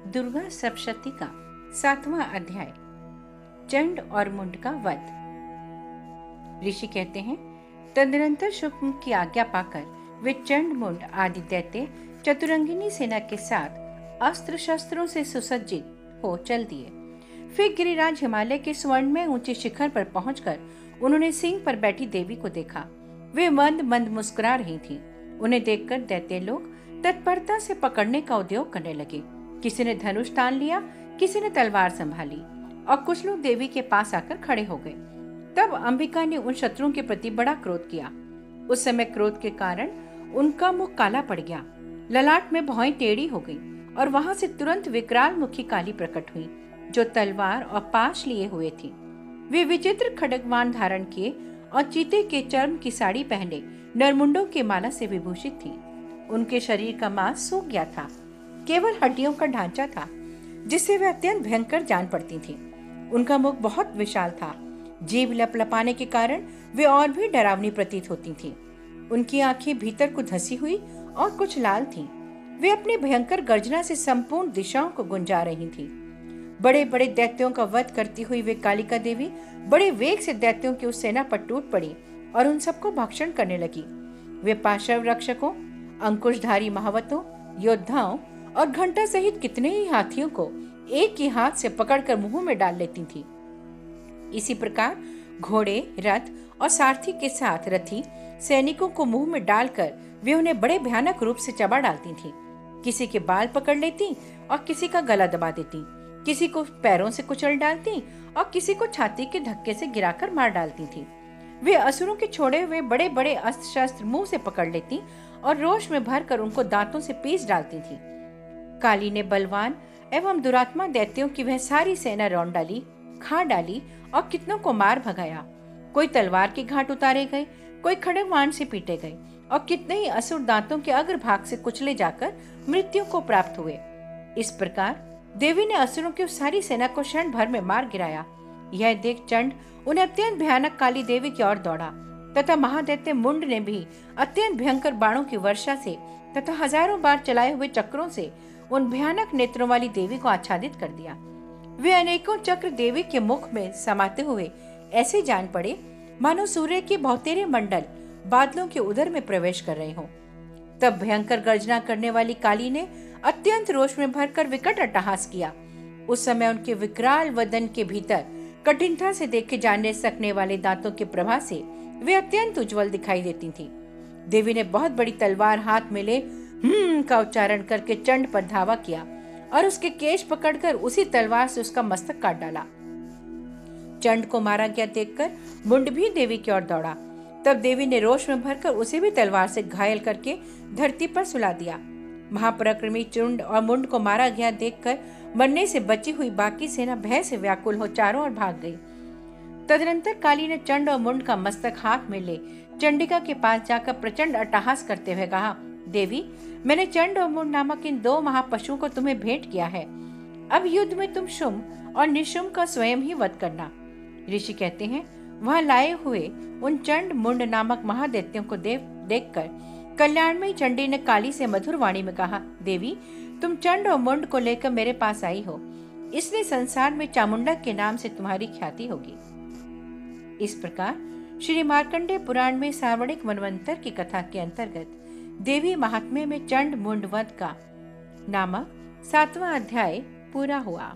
दुर्गा सप्तशती का 7वां अध्याय, चंड और मुंड का वध। ऋषि कहते हैं, तदनंतर शुक्र की आज्ञा पाकर वे चंड, मुंड आदि दैत्य चतुरंगिनी सेना के साथ अस्त्र शस्त्रों से सुसज्जित हो चल दिए। फिर गिरिराज हिमालय के स्वर्ण में ऊंचे शिखर पर पहुंचकर उन्होंने सिंह पर बैठी देवी को देखा। वे मंद मंद मुस्कुरा रही थीं। उन्हें देखकर दैत्य लोग तत्परता से पकड़ने का उद्योग करने लगे। किसी ने धनुष तान लिया, किसी ने तलवार संभाली और कुछ लोग देवी के पास आकर खड़े हो गए। तब अंबिका ने उन शत्रुओं के प्रति बड़ा क्रोध किया। उस समय क्रोध के कारण उनका मुख काला पड़ गया, ललाट में भौहें टेढ़ी हो गई और वहां से तुरंत विकराल मुखी काली प्रकट हुई, जो तलवार और पाश लिए हुए थी। वे विचित्र खड्गवान धारण किए और चीते के चर्म की साड़ी पहने नरमुंडों के माला से विभूषित थी। उनके शरीर का मांस सूख गया था, केवल हड्डियों का ढांचा था, जिससे वे अत्यंत भयंकर जान पड़ती थीं। उनका मुख बहुत विशाल था, जीभ लपलपाने के कारण वे और भी डरावनी प्रतीत होती थीं। उनकी आंखें भीतर को धंसी हुई और कुछ लाल थीं। वे अपनी भयंकर गर्जना से संपूर्ण दिशाओं को गुंजा रही थीं। बड़े बड़े दैत्यों का वध करती हुई वे कालिका देवी बड़े वेग से दैत्यों की उस सेना पर टूट पड़ी और उन सबको भक्षण करने लगी। वे पाशव रक्षकों, अंकुशधारी महावतों, योद्धाओं और घंटा सहित कितने ही हाथियों को एक ही हाथ से पकड़कर मुंह में डाल लेती थी। इसी प्रकार घोड़े, रथ और सारथी के साथ रथी सैनिकों को मुंह में डालकर वे उन्हें बड़े भयानक रूप से चबा डालती थी। किसी के बाल पकड़ लेती और किसी का गला दबा देती, किसी को पैरों से कुचल डालती और किसी को छाती के धक्के से गिराकर मार डालती थी। वे असुरों के छोड़े हुए बड़े बड़े अस्त्र शस्त्र मुंह से पकड़ लेती और रोष में भरकर उनको दांतों से पीस डालती थी। काली ने बलवान एवं दुरात्मा दैत्यों की वह सारी सेना रौंद डाली, खा डाली और कितनों को मार भगाया। कोई तलवार के घाट उतारे गए, कोई खड्गवाण से पीटे गए और कितने ही असुर दांतों के अग्रभाग से कुचले जाकर मृत्यु को प्राप्त हुए। इस प्रकार देवी ने असुरों की उस सारी सेना को क्षण भर में मार गिराया। यह देख चंड उन्हें अत्यंत भयानक काली देवी की ओर दौड़ा तथा महादैत्य मुंड ने भी अत्यंत भयंकर बाणों की वर्षा से तथा हजारों बार चलाए हुए चक्रों से उन भयानक नेत्रों वाली देवी को आच्छादित कर दिया। वे अनेकों चक्र देवी के मुख में समाते हुए ऐसे जान पड़े मानो सूर्य के बहुतेरे मंडल बादलों के उदर में प्रवेश कर रहे हों। तब भयंकर गर्जना करने वाली काली ने अत्यंत रोष में भरकर विकट अट्टहास किया। उस समय उनके विकराल वदन के भीतर कठिनता से देखे जाने सकने वाले दांतों के प्रभा से वे अत्यंत उज्जवल दिखाई देती थीं। देवी ने बहुत बड़ी तलवार हाथ में ले का उच्चारण करके चंड पर धावा किया और उसके केश पकड़कर उसी तलवार से उसका मस्तक काट डाला। चंड को मारा गया देखकर मुंड भी देवी की ओर दौड़ा। तब देवी ने रोष में भरकर उसे भी तलवार से घायल करके धरती पर सुला दिया। महापराक्रमी चंड और मुंड को मारा गया देखकर मरने से बची हुई बाकी सेना भय से व्याकुल हो चारों ओर भाग गई। तदनंतर काली ने चंड और मुंड का मस्तक हाथ में ले चंडिका के पास जाकर प्रचंड अट्टहास करते हुए कहा, देवी, मैंने चंड और मुंड नामक इन दो महापशुओं को तुम्हें भेंट किया है। अब युद्ध में तुम शुंभ और निशुंभ का स्वयं ही वध करना। ऋषि कहते हैं, वहां लाए हुए उन चंड मुंड नामक महादैत्यों को देखकर कल्याणमयी चंडी ने काली से मधुर वाणी में कहा, देवी, तुम चंड और मुंड को लेकर मेरे पास आई हो, इसलिए संसार में चामुंडा के नाम से तुम्हारी ख्याति होगी। इस प्रकार श्री मार्कंडेय पुराण में सार्वणिक मनवंतर की कथा के अंतर्गत देवी महात्म्य में चंड मुंड वध का नामक 7वां अध्याय पूरा हुआ।